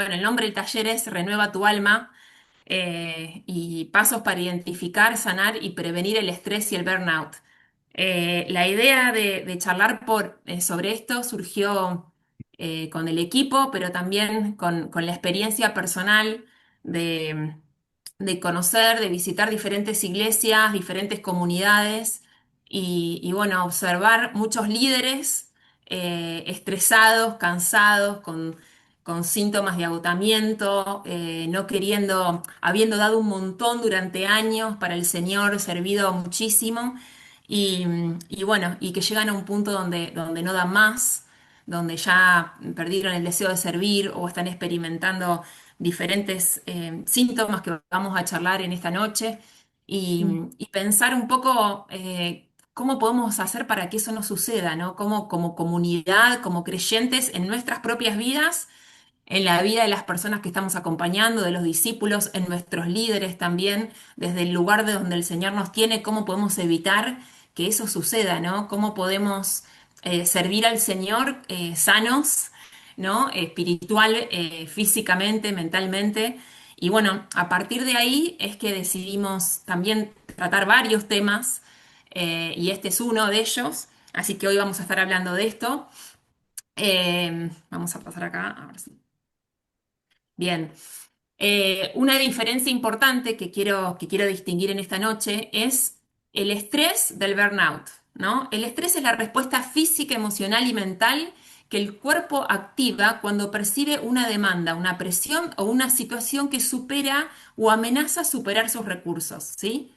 bueno, el nombre del taller es Renueva tu alma, y pasos para identificar, sanar y prevenir el estrés y el burnout. La idea de charlar sobre esto surgió con el equipo, pero también con la experiencia personal de, de conocer, de visitar diferentes iglesias, diferentes comunidades y bueno, observar muchos líderes estresados, cansados, con síntomas de agotamiento, no queriendo, habiendo dado un montón durante años para el Señor, servido muchísimo, y, y bueno, y que llegan a un punto donde no dan más, donde ya perdieron el deseo de servir o están experimentando diferentes síntomas que vamos a charlar en esta noche, y pensar un poco cómo podemos hacer para que eso no suceda, ¿no? Cómo como comunidad, como creyentes en nuestras propias vidas, en la vida de las personas que estamos acompañando, de los discípulos, en nuestros líderes también, desde el lugar de donde el Señor nos tiene, cómo podemos evitar que eso suceda, ¿no? Cómo podemos servir al Señor sanos, ¿no? Espiritual, físicamente, mentalmente. Y bueno, a partir de ahí es que decidimos también tratar varios temas, y este es uno de ellos, así que hoy vamos a estar hablando de esto. Vamos a pasar acá, a ver si. Bien. Una diferencia importante que quiero distinguir en esta noche es el estrés del burnout, ¿no? El estrés es la respuesta física, emocional y mental que el cuerpo activa cuando percibe una demanda, una presión o una situación que supera o amenaza superar sus recursos, ¿sí?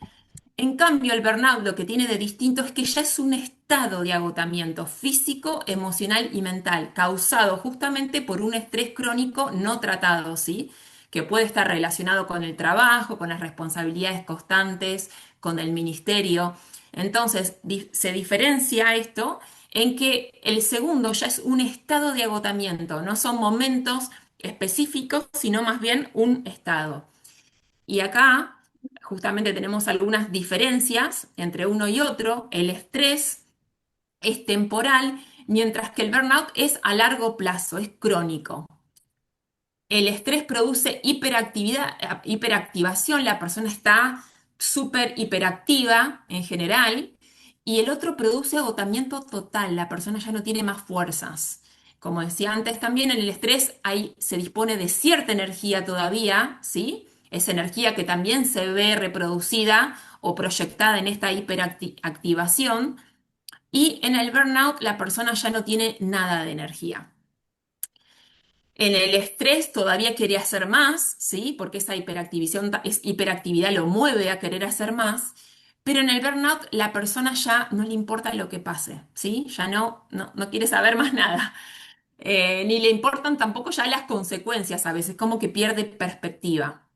En cambio, el burnout lo que tiene de distinto es que ya es un estado de agotamiento físico, emocional y mental, causado justamente por un estrés crónico no tratado, ¿sí? Que puede estar relacionado con el trabajo, con las responsabilidades constantes, con el ministerio. Entonces, se diferencia esto en que el segundo ya es un estado de agotamiento, no son momentos específicos, sino más bien un estado. Y acá justamente tenemos algunas diferencias entre uno y otro. El estrés es temporal, mientras que el burnout es a largo plazo, es crónico. El estrés produce hiperactividad, hiperactivación, la persona está súper hiperactiva en general, y el otro produce agotamiento total, la persona ya no tiene más fuerzas. Como decía antes, también en el estrés se dispone de cierta energía todavía, ¿sí? Esa energía que también se ve reproducida o proyectada en esta hiperactivación, y en el burnout la persona ya no tiene nada de energía. En el estrés todavía quiere hacer más, ¿sí? Porque esa hiperactividad lo mueve a querer hacer más, pero en el burnout la persona ya no le importa lo que pase, ¿sí? Ya no quiere saber más nada. Ni le importan tampoco ya las consecuencias a veces, como que pierde perspectiva.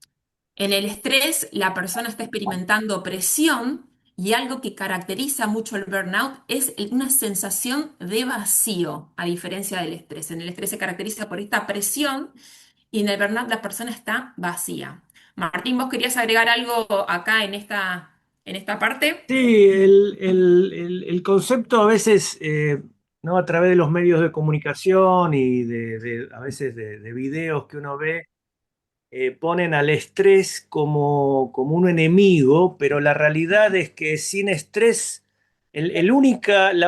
En el estrés, la persona está experimentando presión, y algo que caracteriza mucho el burnout es una sensación de vacío, a diferencia del estrés. En el estrés se caracteriza por esta presión, y en el burnout la persona está vacía. Martín, ¿vos querías agregar algo acá en esta parte? Sí, el concepto a veces, ¿no? A través de los medios de comunicación y a veces de videos que uno ve, ponen al estrés como un enemigo, pero la realidad es que sin estrés, la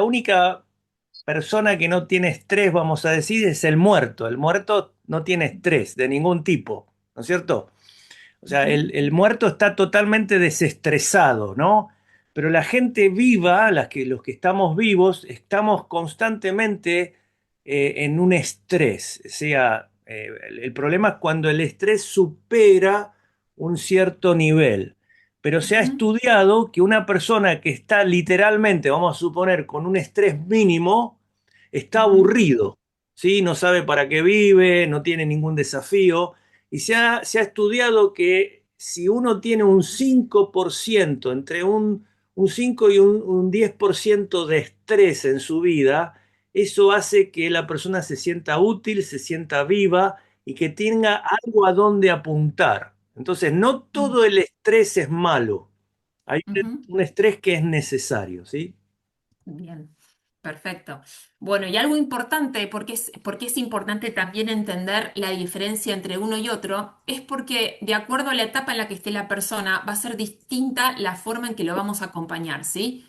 única persona que no tiene estrés, vamos a decir, es el muerto. El muerto no tiene estrés de ningún tipo, ¿no es cierto? O sea, Ujú, el muerto está totalmente desestresado, ¿no? Pero la gente viva, los que estamos vivos, estamos constantemente en un estrés. O sea, el problema es cuando el estrés supera un cierto nivel. Pero se ha ujú, estudiado que una persona que está literalmente, vamos a suponer, con un estrés mínimo, está ujú, aburrido, ¿sí? No sabe para qué vive, no tiene ningún desafío. Y se ha estudiado que si uno tiene un 5%, entre un 5 y un 10% de estrés en su vida, eso hace que la persona se sienta útil, se sienta viva y que tenga algo a donde apuntar. Entonces, no todo el estrés es malo. Hay ujú. un estrés que es necesario, ¿sí? Bien. Perfecto. Bueno, y algo importante, porque es importante también entender la diferencia entre uno y otro, es porque de acuerdo a la etapa en la que esté la persona, va a ser distinta la forma en que lo vamos a acompañar, ¿sí?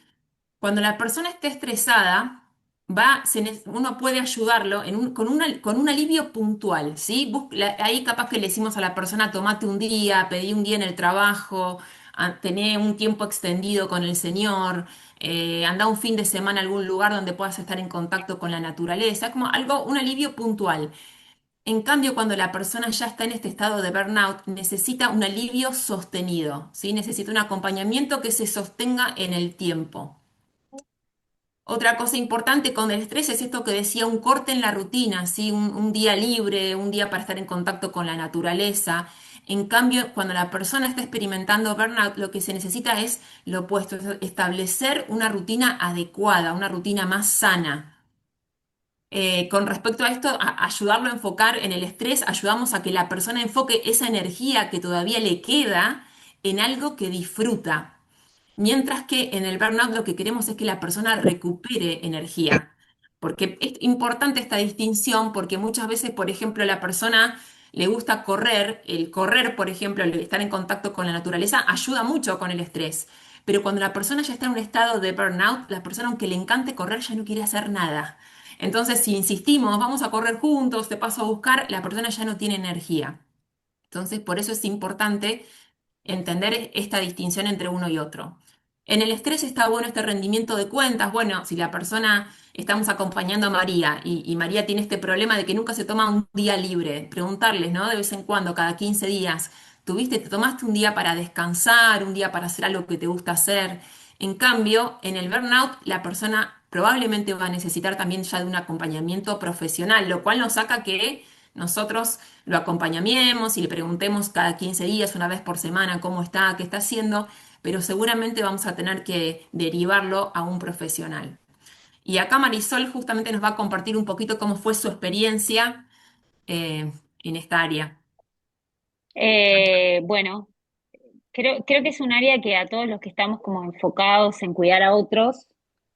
Cuando la persona esté estresada, uno puede ayudarlo con un alivio puntual, ¿sí? Ahí capaz que le decimos a la persona, tomate un día, pedí un día en el trabajo, tené un tiempo extendido con el Señor, anda un fin de semana a algún lugar donde puedas estar en contacto con la naturaleza, como algo, un alivio puntual. En cambio, cuando la persona ya está en este estado de burnout, necesita un alivio sostenido, ¿sí? Necesita un acompañamiento que se sostenga en el tiempo. Otra cosa importante con el estrés es esto que decía, un corte en la rutina, ¿sí? Un día libre, un día para estar en contacto con la naturaleza. En cambio, cuando la persona está experimentando burnout, lo que se necesita es lo opuesto, es establecer una rutina adecuada, una rutina más sana. Con respecto a esto, ayudarlo a enfocar en el estrés, ayudamos a que la persona enfoque esa energía que todavía le queda en algo que disfruta. Mientras que en el burnout lo que queremos es que la persona recupere energía. Porque es importante esta distinción porque muchas veces, por ejemplo, a la persona le gusta correr, el correr, por ejemplo, el estar en contacto con la naturaleza, ayuda mucho con el estrés. Pero cuando la persona ya está en un estado de burnout, la persona, aunque le encante correr, ya no quiere hacer nada. Entonces, si insistimos, vamos a correr juntos, te paso a buscar, la persona ya no tiene energía. Entonces, por eso es importante entender esta distinción entre uno y otro. En el estrés está bueno este rendimiento de cuentas. Bueno, si la persona, estamos acompañando a María y María tiene este problema de que nunca se toma un día libre, preguntarles, ¿no? De vez en cuando, cada 15 días, te tomaste un día para descansar, un día para hacer algo que te gusta hacer? En cambio, en el burnout, la persona probablemente va a necesitar también ya de un acompañamiento profesional, lo cual nos saca que nosotros lo acompañemos y le preguntemos cada 15 días, una vez por semana, cómo está, qué está haciendo, pero seguramente vamos a tener que derivarlo a un profesional. Y acá Marisol justamente nos va a compartir un poquito cómo fue su experiencia en esta área. Bueno, creo que es un área que a todos los que estamos como enfocados en cuidar a otros,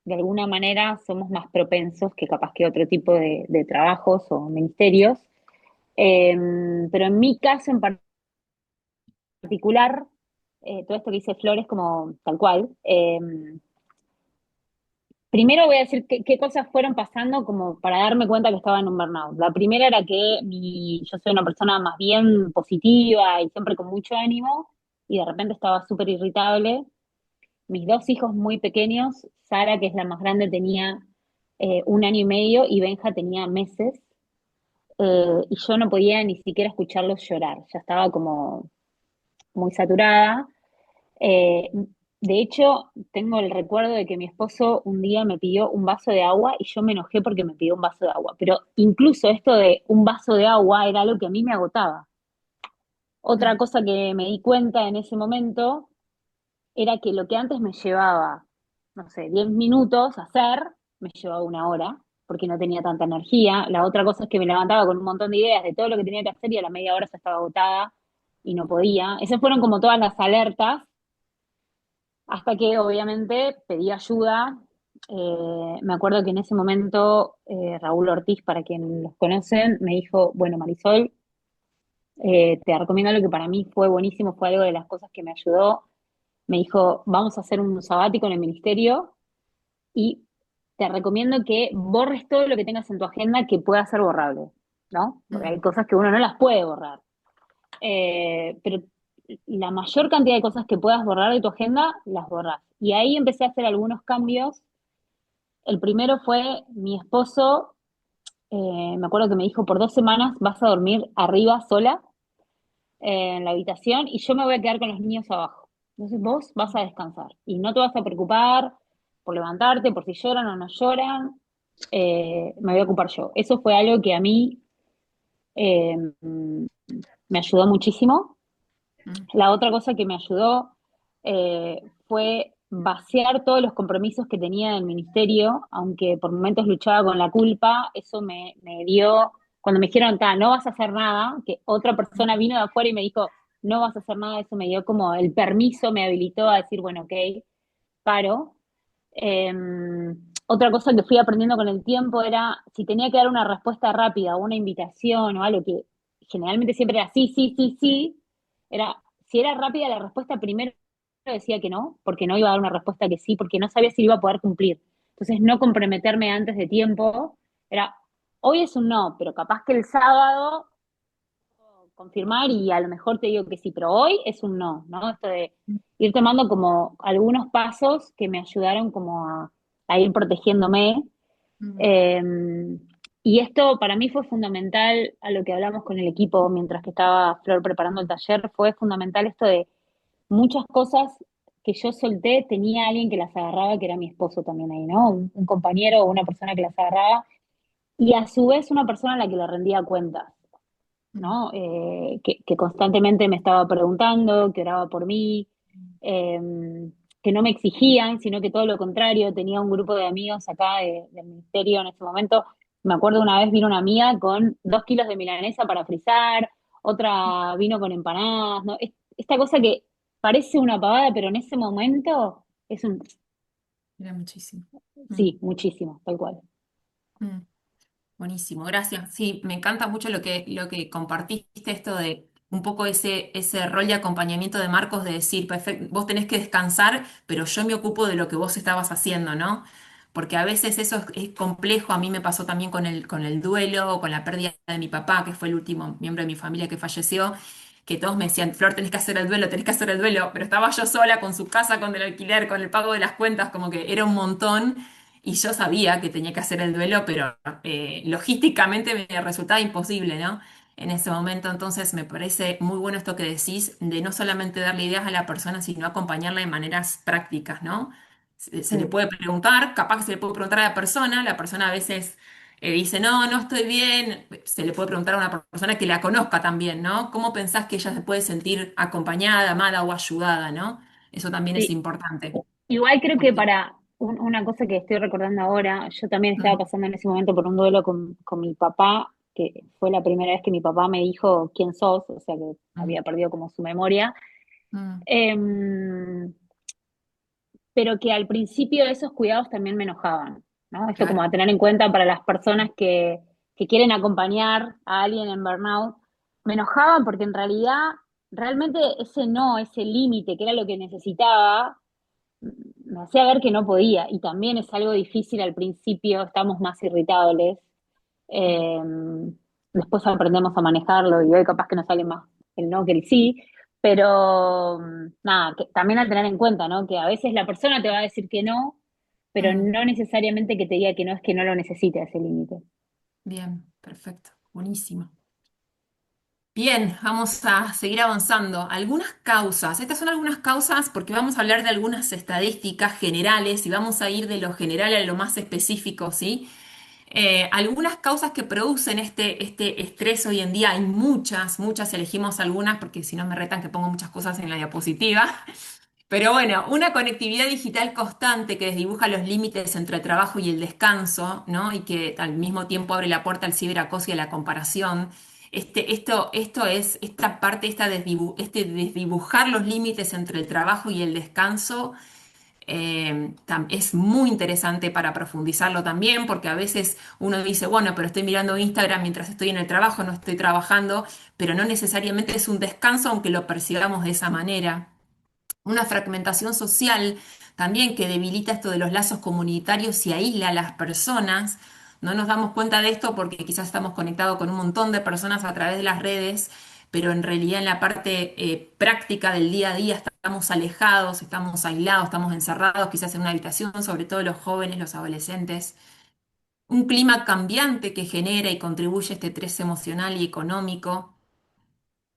de alguna manera somos más propensos que capaz que otro tipo de trabajos o ministerios. Eh, pero en mi caso en particular, todo esto que dice Flores como tal cual. Primero voy a decir qué cosas fueron pasando como para darme cuenta que estaba en un burnout. La primera era que yo soy una persona más bien positiva y siempre con mucho ánimo, y de repente estaba súper irritable. Mis dos hijos muy pequeños, Sara, que es la más grande, tenía 1 año y medio y Benja tenía meses, y yo no podía ni siquiera escucharlos llorar, ya estaba como muy saturada. Eh, de hecho, tengo el recuerdo de que mi esposo un día me pidió un vaso de agua y yo me enojé porque me pidió un vaso de agua, pero incluso esto de un vaso de agua era algo que a mí me agotaba. Otra Mm, cosa que me di cuenta en ese momento era que lo que antes me llevaba, no sé, 10 minutos hacer, me llevaba 1 hora, porque no tenía tanta energía. La otra cosa es que me levantaba con un montón de ideas de todo lo que tenía que hacer y a la media hora ya estaba agotada y no podía. Esas fueron como todas las alertas, hasta que obviamente pedí ayuda. Me acuerdo que en ese momento Raúl Ortiz, para quien los conocen, me dijo, bueno, Marisol, te recomiendo lo que para mí fue buenísimo, fue algo de las cosas que me ayudó. Me dijo, vamos a hacer un sabático en el ministerio y te recomiendo que borres todo lo que tengas en tu agenda que pueda ser borrable, ¿no? Porque hay mm, cosas que uno no las puede borrar. Pero la mayor cantidad de cosas que puedas borrar de tu agenda, las borras. Y ahí empecé a hacer algunos cambios. El primero fue mi esposo, me acuerdo que me dijo, por 2 semanas vas a dormir arriba sola en la habitación y yo me voy a quedar con los niños abajo. Entonces vos vas a descansar y no te vas a preocupar por levantarte, por si lloran o no lloran, me voy a ocupar yo. Eso fue algo que a mí eh, me ayudó muchísimo. mm, La otra cosa que me ayudó fue vaciar todos los compromisos que tenía en el ministerio, aunque por momentos luchaba con la culpa. Eso me dio, cuando me dijeron, no vas a hacer nada, que otra persona vino de afuera y me dijo, no vas a hacer nada, eso me dio como el permiso, me habilitó a decir, bueno, ok, paro. Eh, Otra cosa que fui aprendiendo con el tiempo era si tenía que dar una respuesta rápida o una invitación o algo que generalmente siempre era sí, sí, sí, sí, era, si era rápida la respuesta, primero decía que no, porque no iba a dar una respuesta que sí, porque no sabía si lo iba a poder cumplir. Entonces, no comprometerme antes de tiempo era, hoy es un no, pero capaz que el sábado confirmar y a lo mejor te digo que sí, pero hoy es un no, ¿no? Esto de ir tomando como algunos pasos que me ayudaron como a ir protegiéndome. Mm. Eh, y esto para mí fue fundamental a lo que hablamos con el equipo mientras que estaba Flor preparando el taller, fue fundamental esto de muchas cosas que yo solté, tenía alguien que las agarraba, que era mi esposo también ahí, ¿no? Un compañero o una persona que las agarraba y a su vez una persona a la que le rendía cuentas. Mm. ¿No? Que constantemente me estaba preguntando, que oraba por mí, eh, que no me exigían, sino que todo lo contrario, tenía un grupo de amigos acá del ministerio en ese momento. Me acuerdo una vez vino una amiga con 2 kilos de milanesa para frizar, otra vino con empanadas, ¿no? Esta cosa que parece una pavada, pero en ese momento es un, Era muchísimo. Mm. sí, muchísimo, tal cual. Mm. Buenísimo, gracias. Sí, me encanta mucho lo que compartiste, esto de un poco ese rol de acompañamiento de Marcos, de decir, perfecto, vos tenés que descansar, pero yo me ocupo de lo que vos estabas haciendo, ¿no? Porque a veces eso es complejo, a mí me pasó también con el duelo, o con la pérdida de mi papá, que fue el último miembro de mi familia que falleció, que todos me decían, Flor, tenés que hacer el duelo, tenés que hacer el duelo, pero estaba yo sola con su casa, con el alquiler, con el pago de las cuentas, como que era un montón. Y yo sabía que tenía que hacer el duelo, pero logísticamente me resultaba imposible, ¿no? En ese momento, entonces me parece muy bueno esto que decís, de no solamente darle ideas a la persona, sino acompañarla de maneras prácticas, ¿no? Se le Mm. puede preguntar, capaz que se le puede preguntar a la persona a veces dice, no, no estoy bien, se le puede preguntar a una persona que la conozca también, ¿no? ¿Cómo pensás que ella se puede sentir acompañada, amada o ayudada, ¿no? Eso también es Sí, importante. igual creo que Porque, para una cosa que estoy recordando ahora, yo también estaba mm, pasando en ese momento por un duelo con mi papá, que fue la primera vez que mi papá me dijo quién sos, o sea que mm, había perdido como su memoria. mm, Em, pero que al principio esos cuidados también me enojaban, ¿no? Esto como claro. a tener en cuenta para las personas que quieren acompañar a alguien en burnout, me enojaban porque en realidad, realmente ese no, ese límite, que era lo que necesitaba, me hacía ver que no podía. Y también es algo difícil al principio, estamos más irritables. Mm. Eh, Después aprendemos a manejarlo y hoy capaz que nos sale más el no que el sí. Pero nada, que también al tener en cuenta, ¿no? Que a veces la persona te va a decir que no, pero Mm. no necesariamente que te diga que no es que no lo necesite ese límite. Bien, perfecto, buenísimo. Bien, vamos a seguir avanzando. Algunas causas, estas son algunas causas porque vamos a hablar de algunas estadísticas generales y vamos a ir de lo general a lo más específico, ¿sí? Algunas causas que producen este estrés hoy en día, hay muchas, muchas, elegimos algunas porque si no me retan que pongo muchas cosas en la diapositiva. Pero bueno, una conectividad digital constante que desdibuja los límites entre el trabajo y el descanso, ¿no? Y que al mismo tiempo abre la puerta al ciberacoso y a la comparación. Esto es esta parte, este desdibujar los límites entre el trabajo y el descanso es muy interesante para profundizarlo también, porque a veces uno dice, bueno, pero estoy mirando Instagram mientras estoy en el trabajo, no estoy trabajando, pero no necesariamente es un descanso, aunque lo percibamos de esa manera. Una fragmentación social también que debilita esto de los lazos comunitarios y aísla a las personas. No nos damos cuenta de esto porque quizás estamos conectados con un montón de personas a través de las redes, pero en realidad en la parte práctica del día a día estamos alejados, estamos aislados, estamos encerrados quizás en una habitación, sobre todo los jóvenes, los adolescentes. Un clima cambiante que genera y contribuye a este estrés emocional y económico.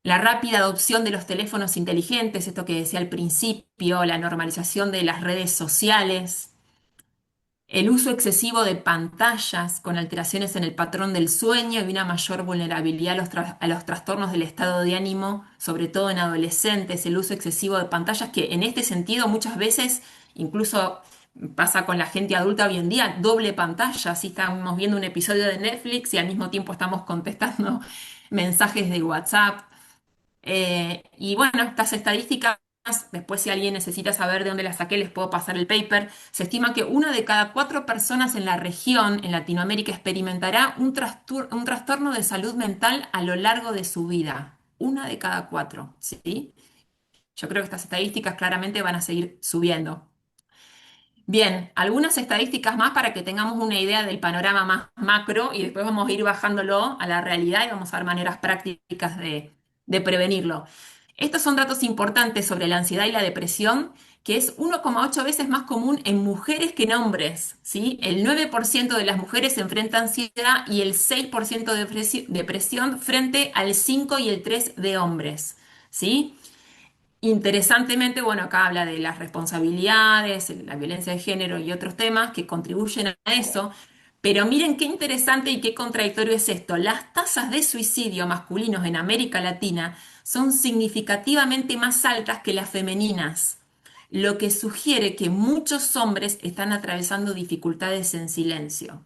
La rápida adopción de los teléfonos inteligentes, esto que decía al principio, la normalización de las redes sociales, el uso excesivo de pantallas con alteraciones en el patrón del sueño y una mayor vulnerabilidad a los trastornos del estado de ánimo, sobre todo en adolescentes, el uso excesivo de pantallas que en este sentido muchas veces incluso pasa con la gente adulta hoy en día, doble pantalla, si estamos viendo un episodio de Netflix y al mismo tiempo estamos contestando mensajes de WhatsApp. Y bueno, estas estadísticas después si alguien necesita saber de dónde las saqué, les puedo pasar el paper. Se estima que una de cada 4 personas en la región, en Latinoamérica, experimentará un trastorno de salud mental a lo largo de su vida. Una de cada 4, ¿sí? Yo creo que estas estadísticas claramente van a seguir subiendo. Bien, algunas estadísticas más para que tengamos una idea del panorama más macro y después vamos a ir bajándolo a la realidad y vamos a ver maneras prácticas de prevenirlo. Estos son datos importantes sobre la ansiedad y la depresión, que es 1,8 veces más común en mujeres que en hombres, ¿sí? El 9% de las mujeres enfrenta ansiedad y el 6% de depresión frente al 5 y el 3 de hombres, ¿sí? Interesantemente, bueno, acá habla de las responsabilidades, la violencia de género y otros temas que contribuyen a eso, pero miren qué interesante y qué contradictorio es esto. Las tasas de suicidio masculinos en América Latina son significativamente más altas que las femeninas, lo que sugiere que muchos hombres están atravesando dificultades en silencio.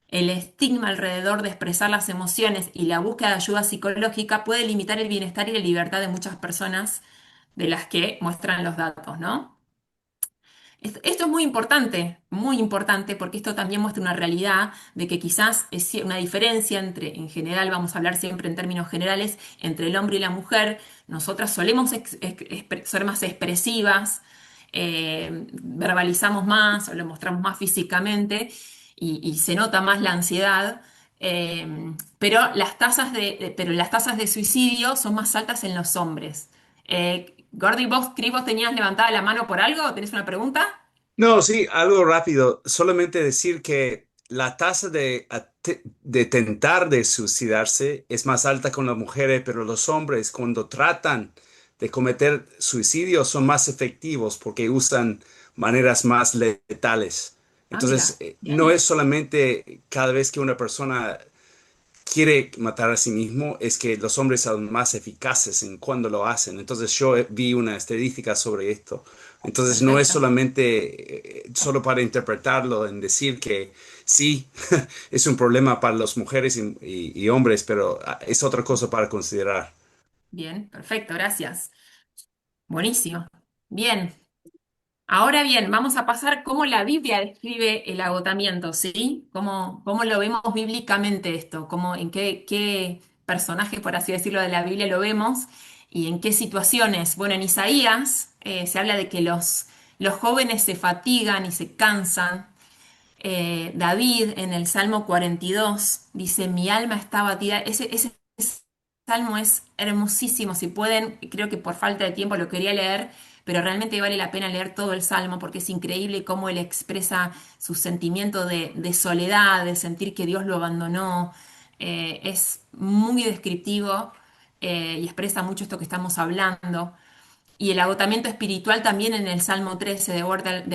El estigma alrededor de expresar las emociones y la búsqueda de ayuda psicológica puede limitar el bienestar y la libertad de muchas personas de las que muestran los datos, ¿no? Esto es muy importante, porque esto también muestra una realidad de que quizás es una diferencia entre, en general, vamos a hablar siempre en términos generales, entre el hombre y la mujer. Nosotras solemos ser más expresivas, verbalizamos más, o lo mostramos más físicamente y se nota más la ansiedad. Pero las tasas de suicidio son más altas en los hombres. Gordy, vos, Cris, ¿vos tenías levantada la mano por algo? ¿Tenés una pregunta? No, sí, algo rápido. Solamente decir que la tasa de tentar de suicidarse es más alta con las mujeres, pero los hombres cuando tratan de cometer suicidio son más efectivos porque usan maneras más letales. Ah, Entonces, mira, no bien, es solamente cada vez que una persona quiere matar a sí mismo, es que los hombres son más eficaces en cuando lo hacen. Entonces yo vi una estadística sobre esto. Entonces no es perfecto. solamente solo para interpretarlo en decir que sí, es un problema para las mujeres y hombres, pero es otra cosa para considerar. Bien, perfecto, gracias. Buenísimo. Bien, ahora bien, vamos a pasar cómo la Biblia describe el agotamiento, ¿sí? ¿Cómo lo vemos bíblicamente esto? En qué personajes, por así decirlo, de la Biblia lo vemos y en qué situaciones? Bueno, en Isaías se habla de que los jóvenes se fatigan y se cansan. David en el Salmo 42 dice, mi alma está abatida. Ese salmo es hermosísimo. Si pueden, creo que por falta de tiempo lo quería leer, pero realmente vale la pena leer todo el salmo porque es increíble cómo él expresa su sentimiento de soledad, de sentir que Dios lo abandonó. Es muy descriptivo y expresa mucho esto que estamos hablando. Y el agotamiento espiritual también en el Salmo 13, de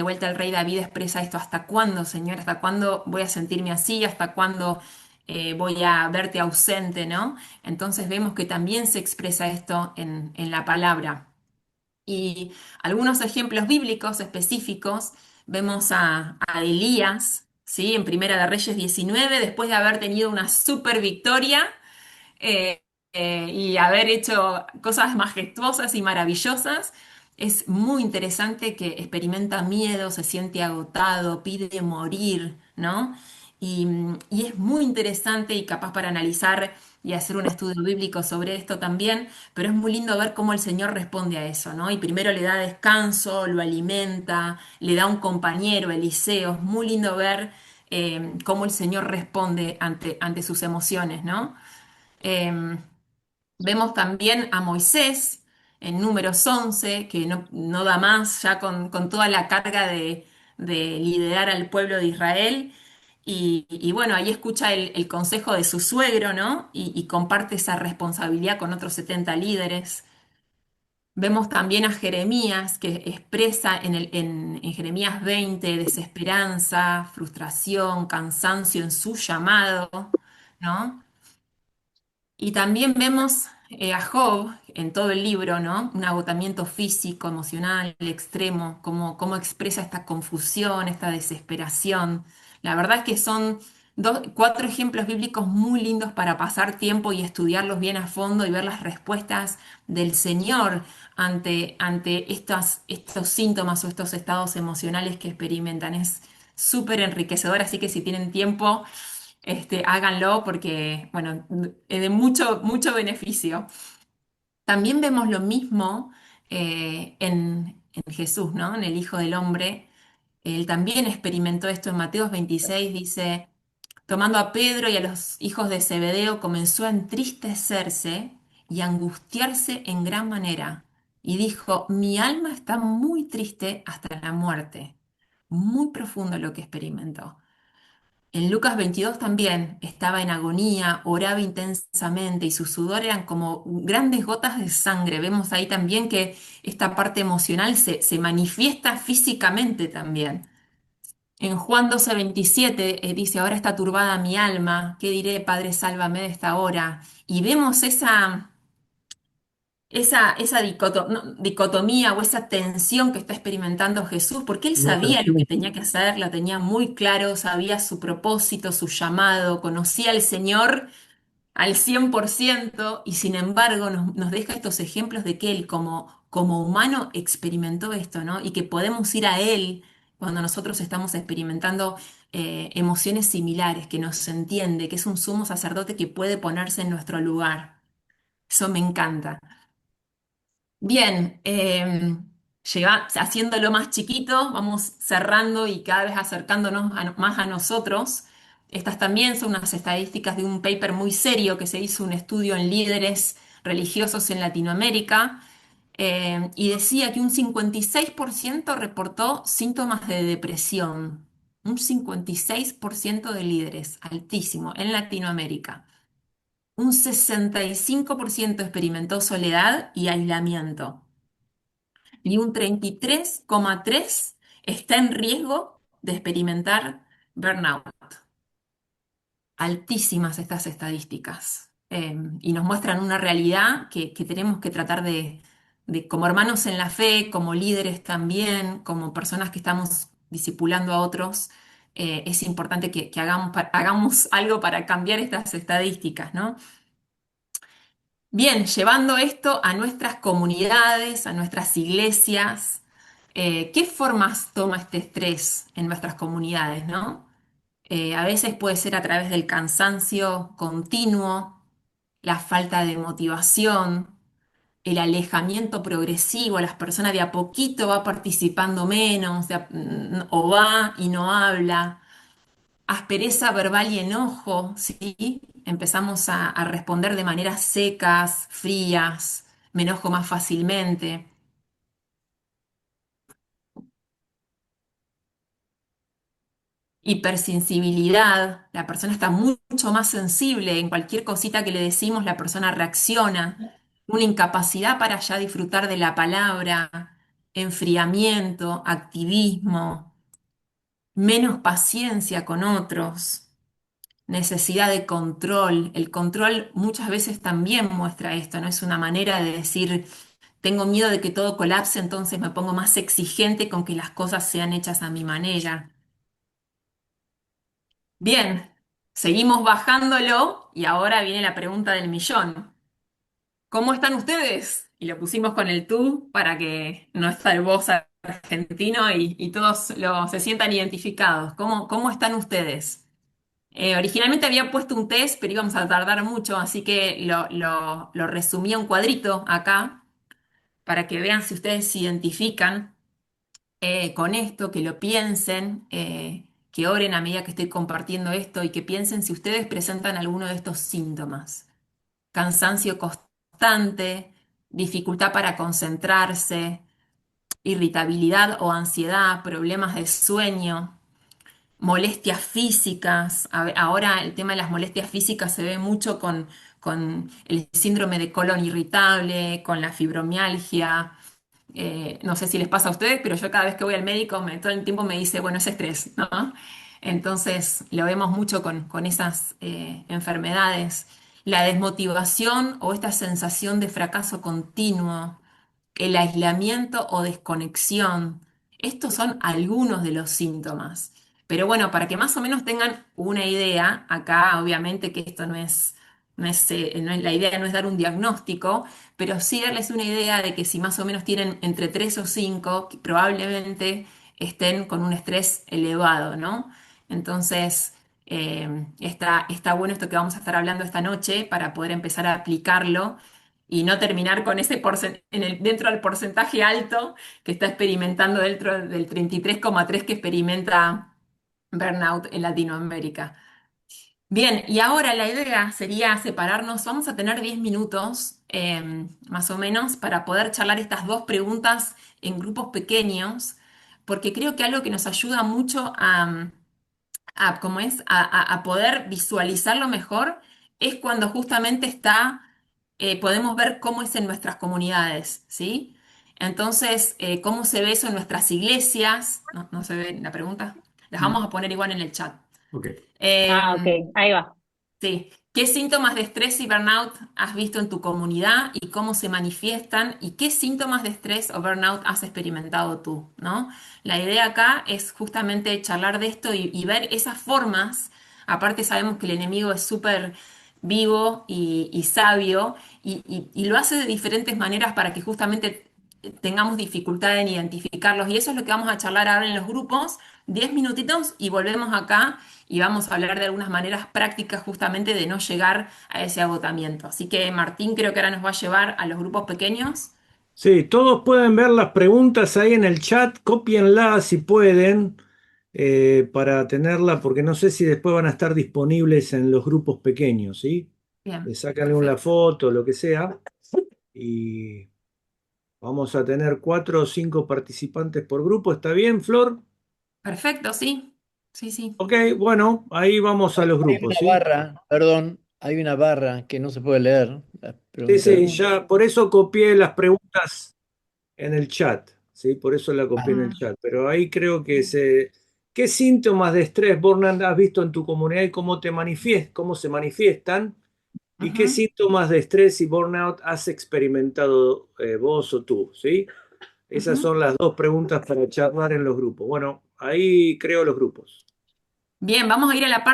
vuelta al rey David expresa esto, ¿hasta cuándo, Señor? ¿Hasta cuándo voy a sentirme así? ¿Hasta cuándo voy a verte ausente, ¿no? Entonces vemos que también se expresa esto en la palabra. Y algunos ejemplos bíblicos específicos, vemos a Elías, ¿sí? En Primera de Reyes 19, después de haber tenido una super victoria eh, y haber hecho cosas majestuosas y maravillosas. Es muy interesante que experimenta miedo, se siente agotado, pide morir, ¿no? Y es muy interesante y capaz para analizar y hacer un estudio bíblico sobre esto también, pero es muy lindo ver cómo el Señor responde a eso, ¿no? Y primero le da descanso, lo alimenta, le da un compañero, Eliseo. Es muy lindo ver cómo el Señor responde ante sus emociones, ¿no? Eh, Vemos también a Moisés en Números 11, que no da más ya con toda la carga de liderar al pueblo de Israel. Y bueno, ahí escucha el consejo de su suegro, ¿no? Y comparte esa responsabilidad con otros 70 líderes. Vemos también a Jeremías, que expresa en Jeremías 20 desesperanza, frustración, cansancio en su llamado, ¿no? Y también vemos a Job en todo el libro, ¿no? Un agotamiento físico, emocional, extremo, cómo expresa esta confusión, esta desesperación. La verdad es que son cuatro ejemplos bíblicos muy lindos para pasar tiempo y estudiarlos bien a fondo y ver las respuestas del Señor ante estos síntomas o estos estados emocionales que experimentan. Es súper enriquecedor, así que si tienen tiempo, háganlo porque, bueno, es de mucho, mucho beneficio. También vemos lo mismo en Jesús, ¿no? En el Hijo del Hombre. Él también experimentó esto en Mateo 26, dice, tomando a Pedro y a los hijos de Zebedeo, comenzó a entristecerse y a angustiarse en gran manera. Y dijo, mi alma está muy triste hasta la muerte. Muy profundo lo que experimentó. En Lucas 22 también estaba en agonía, oraba intensamente y su sudor eran como grandes gotas de sangre. Vemos ahí también que esta parte emocional se manifiesta físicamente también. En Juan 12:27 dice, ahora está turbada mi alma, ¿qué diré, Padre, sálvame de esta hora? Y vemos esa no, dicotomía o esa tensión que está experimentando Jesús, porque él No, sabía lo que tenía que hacer, lo tenía muy claro, sabía su propósito, su llamado, conocía al Señor al 100% y sin embargo nos deja estos ejemplos de que él como humano experimentó esto, ¿no? Y que podemos ir a él cuando nosotros estamos experimentando emociones similares, que nos entiende, que es un sumo sacerdote que puede ponerse en nuestro lugar. Eso me encanta. Bien, haciéndolo más chiquito, vamos cerrando y cada vez acercándonos más a nosotros. Estas también son unas estadísticas de un paper muy serio que se hizo un estudio en líderes religiosos en Latinoamérica, y decía que un 56% reportó síntomas de depresión. Un 56% de líderes, altísimo, en Latinoamérica. Un 65% experimentó soledad y aislamiento y un 33,3% está en riesgo de experimentar burnout. Altísimas estas estadísticas. Y nos muestran una realidad que tenemos que tratar como hermanos en la fe, como líderes también, como personas que estamos discipulando a otros. Es importante que hagamos algo para cambiar estas estadísticas, ¿no? Bien, llevando esto a nuestras comunidades, a nuestras iglesias, ¿qué formas toma este estrés en nuestras comunidades, no? A veces puede ser a través del cansancio continuo, la falta de motivación, el alejamiento progresivo, las personas de a poquito va participando menos, o va y no habla, aspereza verbal y enojo, ¿sí? Empezamos a responder de maneras secas, frías, me enojo más fácilmente. Hipersensibilidad, la persona está mucho más sensible, en cualquier cosita que le decimos la persona reacciona. Una incapacidad para ya disfrutar de la palabra, enfriamiento, activismo, menos paciencia con otros. Necesidad de control. El control muchas veces también muestra esto, ¿no? Es una manera de decir, tengo miedo de que todo colapse, entonces me pongo más exigente con que las cosas sean hechas a mi manera. Bien, seguimos bajándolo y ahora viene la pregunta del millón. ¿Cómo están ustedes? Y lo pusimos con el tú para que no está el vos argentino y todos se sientan identificados. ¿Cómo están ustedes? Originalmente había puesto un test, pero íbamos a tardar mucho, así que lo resumí a un cuadrito acá para que vean si ustedes se identifican con esto, que lo piensen, que oren a medida que estoy compartiendo esto y que piensen si ustedes presentan alguno de estos síntomas. Cansancio constante, dificultad para concentrarse, irritabilidad o ansiedad, problemas de sueño, molestias físicas. Ahora el tema de las molestias físicas se ve mucho con el síndrome de colon irritable, con la fibromialgia. No sé si les pasa a ustedes, pero yo cada vez que voy al médico todo el tiempo me dice, bueno, es estrés, ¿no? Entonces lo vemos mucho con esas enfermedades. La desmotivación o esta sensación de fracaso continuo, el aislamiento o desconexión. Estos son algunos de los síntomas. Pero bueno, para que más o menos tengan una idea, acá obviamente que esto la idea no es dar un diagnóstico, pero sí darles una idea de que si más o menos tienen entre 3 o 5, que probablemente estén con un estrés elevado, ¿no? Entonces, está bueno esto que vamos a estar hablando esta noche para poder empezar a aplicarlo y no terminar con ese dentro del porcentaje alto que está experimentando dentro del 33,3 que experimenta burnout en Latinoamérica. Bien, y ahora la idea sería separarnos. Vamos a tener 10 minutos más o menos para poder charlar estas dos preguntas en grupos pequeños, porque creo que algo que nos ayuda mucho ¿cómo es? A poder visualizarlo mejor es cuando justamente podemos ver cómo es en nuestras comunidades, ¿sí? Entonces, ¿cómo se ve eso en nuestras iglesias? ¿No, no se ve la pregunta? Las Mm, vamos a poner igual en el chat. ok. Ah, ok, Eh, ahí va. Sí. ¿Qué síntomas de estrés y burnout has visto en tu comunidad y cómo se manifiestan? ¿Y qué síntomas de estrés o burnout has experimentado tú? ¿No? La idea acá es justamente charlar de esto y ver esas formas. Aparte sabemos que el enemigo es súper vivo y sabio y lo hace de diferentes maneras para que justamente tengamos dificultad en identificarlos. Y eso es lo que vamos a charlar ahora en los grupos. 10 minutitos y volvemos acá y vamos a hablar de algunas maneras prácticas justamente de no llegar a ese agotamiento. Así que Martín creo que ahora nos va a llevar a los grupos pequeños. Sí, todos pueden ver las preguntas ahí en el chat, cópienlas si pueden para tenerla, porque no sé si después van a estar disponibles en los grupos pequeños, ¿sí? Bien, Sácanle una perfecto. foto, lo que sea, y vamos a tener 4 o 5 participantes por grupo. ¿Está bien, Flor? Perfecto, sí. Sí, sí. Ok, bueno, ahí vamos a los Hay grupos, una ¿sí? barra, perdón, hay una barra que no se puede leer, las Sí, sí, preguntas. ya por eso copié las preguntas en el chat, ¿sí? Por eso la copié en el Mm, chat. Pero ahí creo que ¿qué síntomas de estrés, Bornan, has visto en tu comunidad y cómo se manifiestan? ¿Y qué ujú. síntomas de estrés y burnout has experimentado vos o tú, ¿sí? Esas Ujú. son las dos preguntas para charlar en los grupos. Bueno, ahí creo los grupos. Bien, vamos a ir a la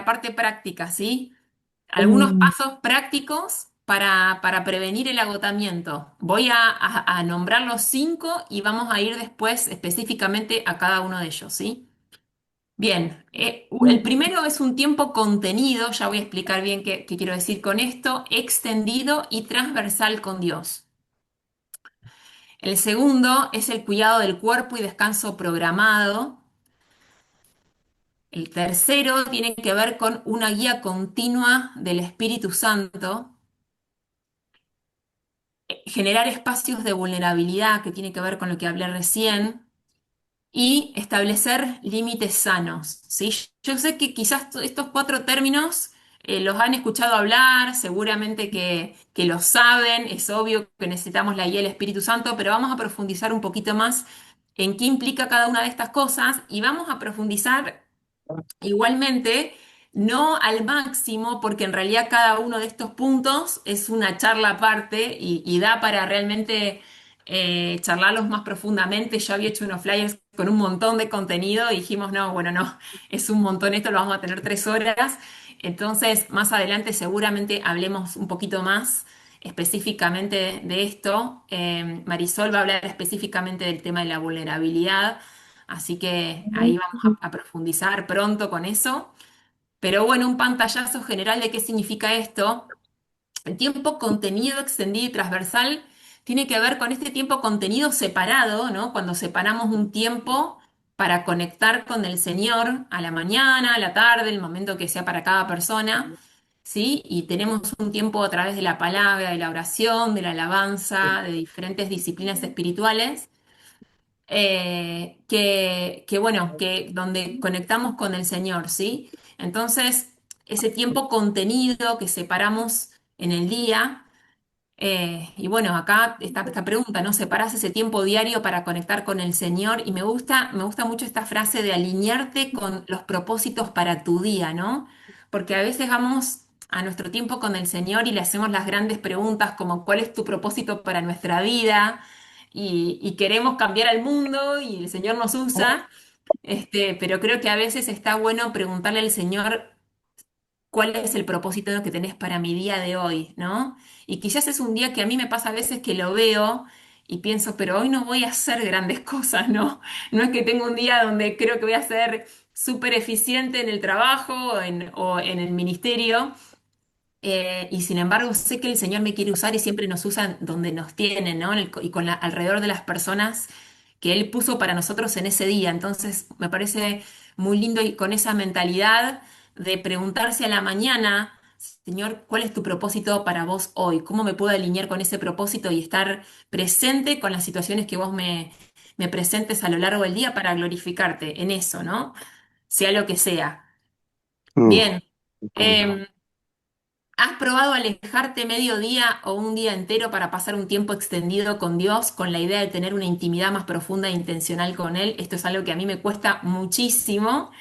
parte práctica, ¿sí? Algunos pasos prácticos para prevenir el agotamiento. Voy a nombrar los 5 y vamos a ir después específicamente a cada uno de ellos, ¿sí? Bien, el primero es un tiempo contenido, ya voy a explicar bien qué quiero decir con esto, extendido y transversal con Dios. El segundo es el cuidado del cuerpo y descanso programado. El tercero tiene que ver con una guía continua del Espíritu Santo. Generar espacios de vulnerabilidad, que tiene que ver con lo que hablé recién, y establecer límites sanos, ¿sí? Yo sé que quizás estos 4 términos los han escuchado hablar, seguramente que los saben, es obvio que necesitamos la guía del Espíritu Santo, pero vamos a profundizar un poquito más en qué implica cada una de estas cosas y vamos a profundizar igualmente, no al máximo, porque en realidad cada uno de estos puntos es una charla aparte y da para realmente charlarlos más profundamente. Yo había hecho unos flyers con un montón de contenido y dijimos, no, bueno, no, es un montón esto, lo vamos a tener 3 horas. Entonces, más adelante seguramente hablemos un poquito más específicamente de esto. Marisol va a hablar específicamente del tema de la vulnerabilidad. Así que ahí vamos a profundizar pronto con eso. Pero bueno, un pantallazo general de qué significa esto. El tiempo contenido extendido y transversal tiene que ver con este tiempo contenido separado, ¿no? Cuando separamos un tiempo para conectar con el Señor a la mañana, a la tarde, el momento que sea para cada persona, ¿sí? Y tenemos un tiempo a través de la palabra, de la oración, de la alabanza, de diferentes disciplinas espirituales bueno, que donde conectamos con el Señor, ¿sí? Entonces, ese tiempo contenido que separamos en el día, y bueno, acá está esta pregunta, ¿no? Separás ese tiempo diario para conectar con el Señor y me gusta mucho esta frase de alinearte con los propósitos para tu día, ¿no? Porque a veces vamos a nuestro tiempo con el Señor y le hacemos las grandes preguntas como ¿cuál es tu propósito para nuestra vida? Y queremos cambiar al mundo y el Señor nos usa, Pero creo que a veces está bueno preguntarle al Señor cuál es el propósito que tenés para mi día de hoy, ¿no? Y quizás es un día que a mí me pasa a veces que lo veo y pienso, pero hoy no voy a hacer grandes cosas, ¿no? No es que tengo un día donde creo que voy a ser súper eficiente en el trabajo o en el ministerio. Y sin embargo, sé que el Señor me quiere usar y siempre nos usa donde nos tiene, ¿no? Y alrededor de las personas que Él puso para nosotros en ese día. Entonces, me parece muy lindo y con esa mentalidad de preguntarse a la mañana, Señor, ¿cuál es tu propósito para vos hoy? ¿Cómo me puedo alinear con ese propósito y estar presente con las situaciones que vos me presentes a lo largo del día para glorificarte en eso, ¿no? Sea lo que sea. Mm, Bien. Em, ¿Has probado alejarte medio día o un día entero para pasar un tiempo extendido con Dios con la idea de tener una intimidad más profunda e intencional con Él? Esto es algo que a mí me cuesta muchísimo.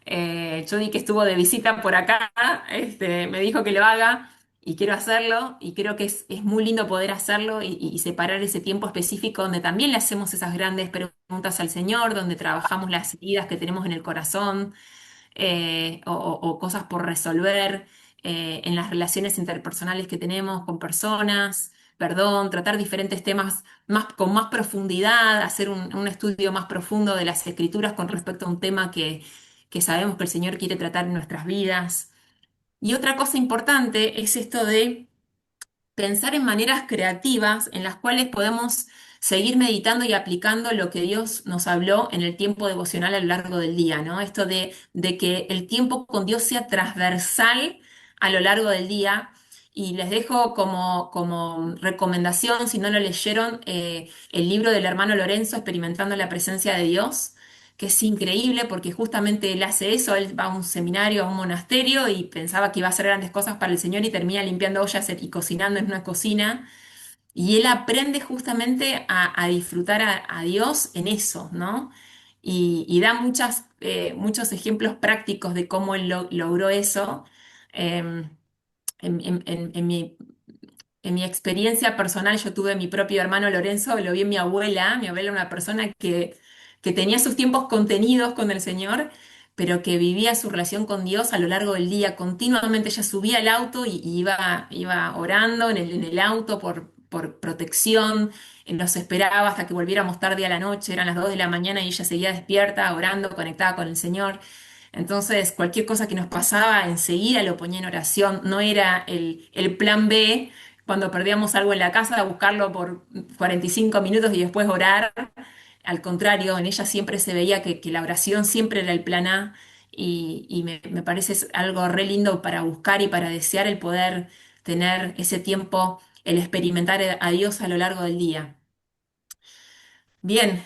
Jody, que estuvo de visita por acá, me dijo que lo haga y quiero hacerlo y creo que es muy lindo poder hacerlo y separar ese tiempo específico donde también le hacemos esas grandes preguntas al Señor, donde trabajamos las heridas que tenemos en el corazón o cosas por resolver en las relaciones interpersonales que tenemos con personas, perdón, tratar diferentes temas con más profundidad, hacer un estudio más profundo de las escrituras con respecto a un tema que sabemos que el Señor quiere tratar en nuestras vidas. Y otra cosa importante es esto de pensar en maneras creativas en las cuales podemos seguir meditando y aplicando lo que Dios nos habló en el tiempo devocional a lo largo del día, ¿no? Esto de que el tiempo con Dios sea transversal a lo largo del día. Y les dejo como recomendación, si no lo leyeron, el libro del hermano Lorenzo, Experimentando la presencia de Dios, que es increíble porque justamente él hace eso, él va a un seminario, a un monasterio y pensaba que iba a hacer grandes cosas para el Señor y termina limpiando ollas y cocinando en una cocina. Y él aprende justamente a disfrutar a Dios en eso, ¿no? Y da muchos ejemplos prácticos de cómo él logró eso. Em, en mi experiencia personal, yo tuve mi propio hermano Lorenzo, lo vi en mi abuela. Mi abuela era una persona que tenía sus tiempos contenidos con el Señor, pero que vivía su relación con Dios a lo largo del día. Continuamente ella subía al auto y iba orando en el auto por protección. Nos esperaba hasta que volviéramos tarde a la noche, eran las 2 de la mañana y ella seguía despierta, orando, conectada con el Señor. Entonces, cualquier cosa que nos pasaba, enseguida lo ponía en oración. No era el plan B cuando perdíamos algo en la casa, buscarlo por 45 minutos y después orar. Al contrario, en ella siempre se veía que la oración siempre era el plan A y me parece es algo re lindo para buscar y para desear el poder tener ese tiempo, el experimentar a Dios a lo largo del día. Bien,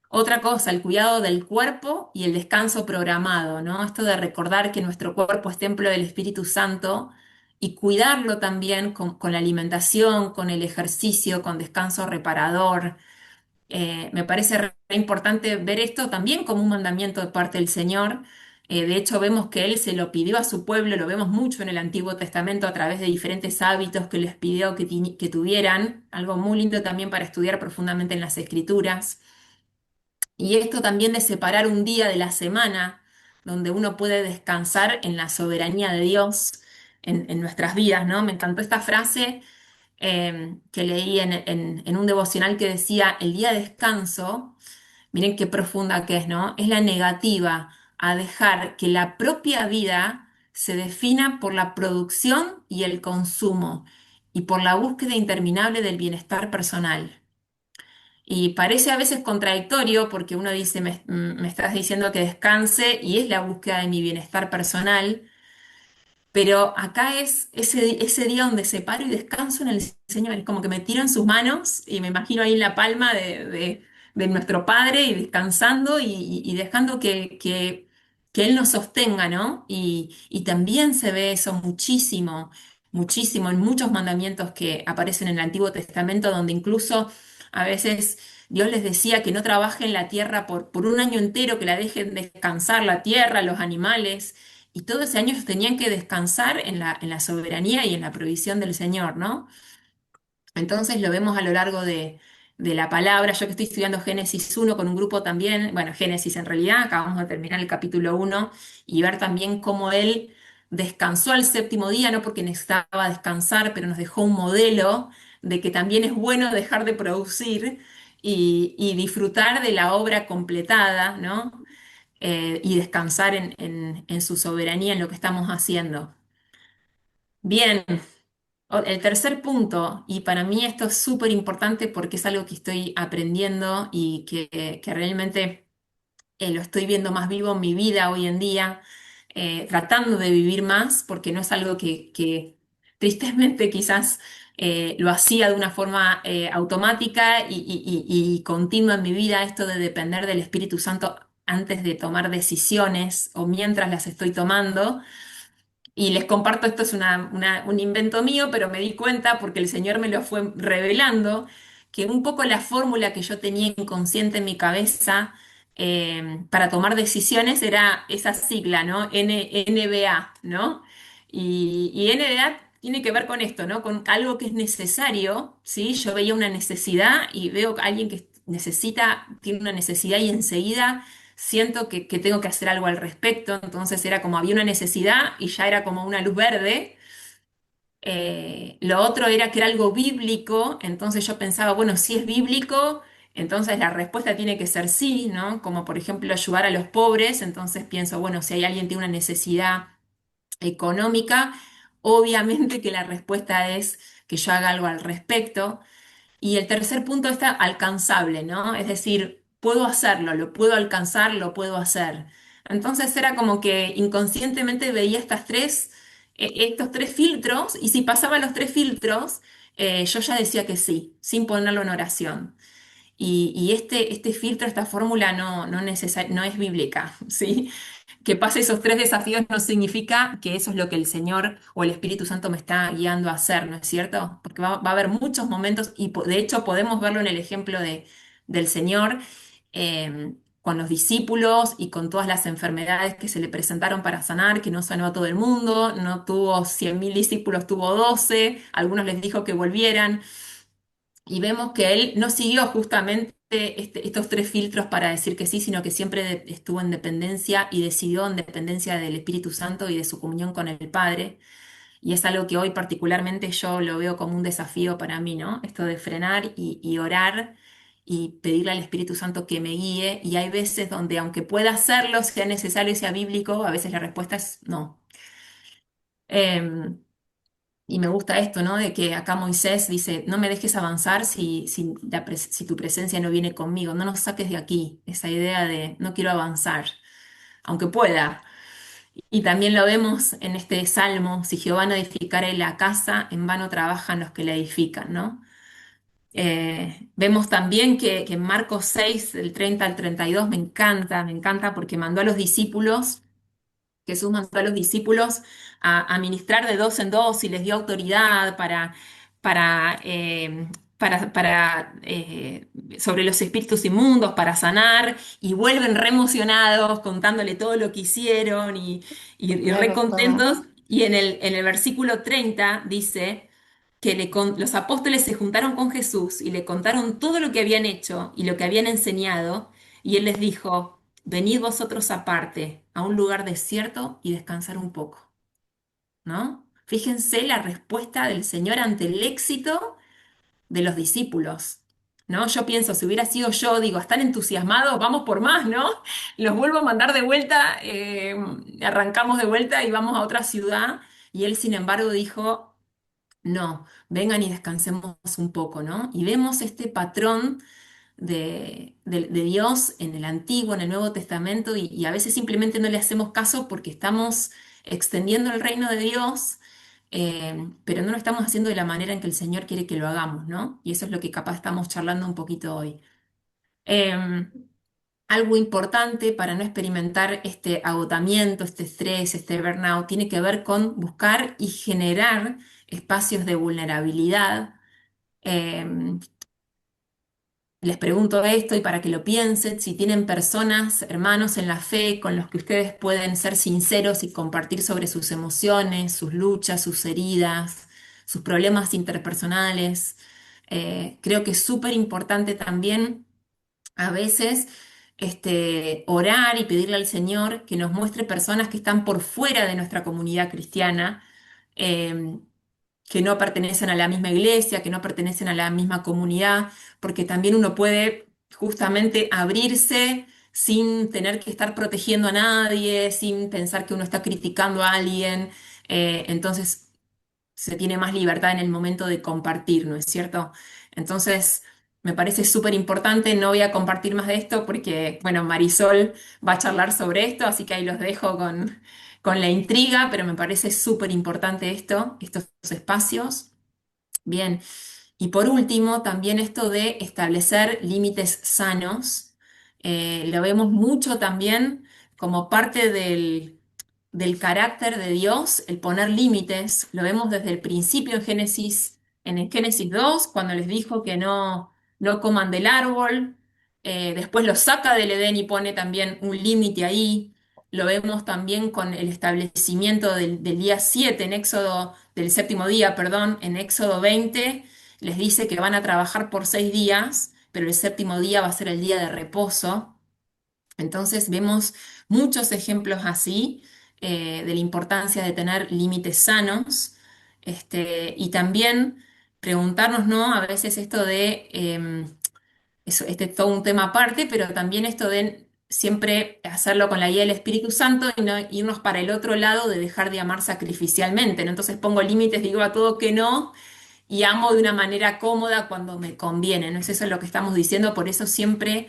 otra cosa, el cuidado del cuerpo y el descanso programado, ¿no? Esto de recordar que nuestro cuerpo es templo del Espíritu Santo y cuidarlo también con la alimentación, con el ejercicio, con descanso reparador. Me parece re importante ver esto también como un mandamiento de parte del Señor. De hecho, vemos que Él se lo pidió a su pueblo, lo vemos mucho en el Antiguo Testamento a través de diferentes hábitos que les pidió que tuvieran, algo muy lindo también para estudiar profundamente en las Escrituras. Y esto también de separar un día de la semana donde uno puede descansar en la soberanía de Dios en nuestras vidas, ¿no? Me encantó esta frase que leí en un devocional que decía, el día de descanso, miren qué profunda que es, ¿no? Es la negativa a dejar que la propia vida se defina por la producción y el consumo y por la búsqueda interminable del bienestar personal. Y parece a veces contradictorio porque uno dice, me estás diciendo que descanse y es la búsqueda de mi bienestar personal, pero acá es ese día donde se paro y descanso en el Señor. Es como que me tiro en sus manos y me imagino ahí en la palma de nuestro Padre y descansando y dejando que Él nos sostenga, ¿no? Y también se ve eso muchísimo, muchísimo en muchos mandamientos que aparecen en el Antiguo Testamento, donde incluso a veces Dios les decía que no trabajen la tierra por un año entero, que la dejen descansar la tierra, los animales. Y todo ese año ellos tenían que descansar en la soberanía y en la provisión del Señor, ¿no? Entonces lo vemos a lo largo de la palabra. Yo que estoy estudiando Génesis 1 con un grupo también, bueno, Génesis en realidad, acabamos de terminar el capítulo 1 y ver también cómo él descansó al séptimo día, no porque necesitaba descansar, pero nos dejó un modelo de que también es bueno dejar de producir y disfrutar de la obra completada, ¿no? Y descansar en su soberanía en lo que estamos haciendo. Bien, el tercer punto, y para mí esto es súper importante porque es algo que estoy aprendiendo y que realmente lo estoy viendo más vivo en mi vida hoy en día, tratando de vivir más, porque no es algo que tristemente quizás lo hacía de una forma automática y continua en mi vida, esto de depender del Espíritu Santo antes de tomar decisiones o mientras las estoy tomando. Y les comparto, esto es un invento mío, pero me di cuenta porque el Señor me lo fue revelando, que un poco la fórmula que yo tenía inconsciente en mi cabeza para tomar decisiones era esa sigla, ¿no? NBA, ¿no? Y NBA tiene que ver con esto, ¿no? Con algo que es necesario, ¿sí? Yo veía una necesidad y veo a alguien que necesita, tiene una necesidad y enseguida siento que tengo que hacer algo al respecto, entonces era como había una necesidad y ya era como una luz verde. Lo otro era que era algo bíblico, entonces yo pensaba, bueno, si es bíblico, entonces la respuesta tiene que ser sí, ¿no? Como por ejemplo ayudar a los pobres, entonces pienso, bueno, si hay alguien que tiene una necesidad económica, obviamente que la respuesta es que yo haga algo al respecto. Y el tercer punto está alcanzable, ¿no? Es decir, puedo hacerlo, lo puedo alcanzar, lo puedo hacer. Entonces era como que inconscientemente veía estos tres filtros y si pasaba los tres filtros, yo ya decía que sí, sin ponerlo en oración. Y este filtro, esta fórmula no es bíblica, ¿sí? Que pase esos tres desafíos no significa que eso es lo que el Señor o el Espíritu Santo me está guiando a hacer, ¿no es cierto? Porque va a haber muchos momentos, y de hecho podemos verlo en el ejemplo del Señor, con los discípulos y con todas las enfermedades que se le presentaron para sanar, que no sanó a todo el mundo, no tuvo 100.000 discípulos, tuvo 12, algunos les dijo que volvieran. Y vemos que él no siguió justamente estos tres filtros para decir que sí, sino que siempre estuvo en dependencia y decidió en dependencia del Espíritu Santo y de su comunión con el Padre. Y es algo que hoy particularmente yo lo veo como un desafío para mí, ¿no? Esto de frenar y orar y pedirle al Espíritu Santo que me guíe. Y hay veces donde, aunque pueda hacerlo, sea necesario y sea bíblico, a veces la respuesta es no. Em, y me gusta esto, ¿no? De que acá Moisés dice, no me dejes avanzar si tu presencia no viene conmigo, no nos saques de aquí, esa idea de no quiero avanzar, aunque pueda. Y también lo vemos en este salmo, si Jehová no edificare la casa, en vano trabajan los que la edifican, ¿no? Vemos también que en Marcos 6 del 30 al 32, me encanta porque mandó a los discípulos. Jesús mandó a los discípulos a ministrar de dos en dos y les dio autoridad para, eh, sobre los espíritus inmundos, para sanar, y vuelven re emocionados contándole todo lo que hicieron y re Claro. contentos. Y en el versículo 30 dice que los apóstoles se juntaron con Jesús y le contaron todo lo que habían hecho y lo que habían enseñado, y él les dijo: venid vosotros aparte a un lugar desierto y descansar un poco, ¿no? Fíjense la respuesta del Señor ante el éxito de los discípulos, ¿no? Yo pienso, si hubiera sido yo, digo, están entusiasmados, vamos por más, ¿no? Los vuelvo a mandar de vuelta, arrancamos de vuelta y vamos a otra ciudad. Y él, sin embargo, dijo, no, vengan y descansemos un poco, ¿no? Y vemos este patrón de Dios en el Antiguo, en el Nuevo Testamento, y a veces simplemente no le hacemos caso porque estamos extendiendo el reino de Dios, pero no lo estamos haciendo de la manera en que el Señor quiere que lo hagamos, ¿no? Y eso es lo que capaz estamos charlando un poquito hoy. Eh, Algo importante para no experimentar este agotamiento, este estrés, este burnout, tiene que ver con buscar y generar espacios de vulnerabilidad. Eh, Les pregunto esto y para que lo piensen, si tienen personas, hermanos en la fe con los que ustedes pueden ser sinceros y compartir sobre sus emociones, sus luchas, sus heridas, sus problemas interpersonales. Creo que es súper importante también a veces orar y pedirle al Señor que nos muestre personas que están por fuera de nuestra comunidad cristiana, eh, que no pertenecen a la misma iglesia, que no pertenecen a la misma comunidad, porque también uno puede justamente abrirse sin tener que estar protegiendo a nadie, sin pensar que uno está criticando a alguien. Entonces se tiene más libertad en el momento de compartir, ¿no es cierto? Entonces, me parece súper importante, no voy a compartir más de esto porque, bueno, Marisol va a charlar sobre esto, así que ahí los dejo con la intriga, pero me parece súper importante esto, estos espacios. Bien, y por último, también esto de establecer límites sanos. Lo vemos mucho también como parte del carácter de Dios, el poner límites. Lo vemos desde el principio en el Génesis 2 cuando les dijo que no coman del árbol. Después lo saca del Edén y pone también un límite ahí. Lo vemos también con el establecimiento del día 7 en Éxodo, del séptimo día, perdón, en Éxodo 20 les dice que van a trabajar por 6 días, pero el séptimo día va a ser el día de reposo. Entonces vemos muchos ejemplos así de la importancia de tener límites sanos, y también preguntarnos, ¿no? A veces esto de, este es todo un tema aparte, pero también esto de siempre hacerlo con la guía del Espíritu Santo y no irnos para el otro lado de dejar de amar sacrificialmente, ¿no? Entonces pongo límites, digo a todo que no y amo de una manera cómoda cuando me conviene, ¿no es eso lo que estamos diciendo? Por eso siempre,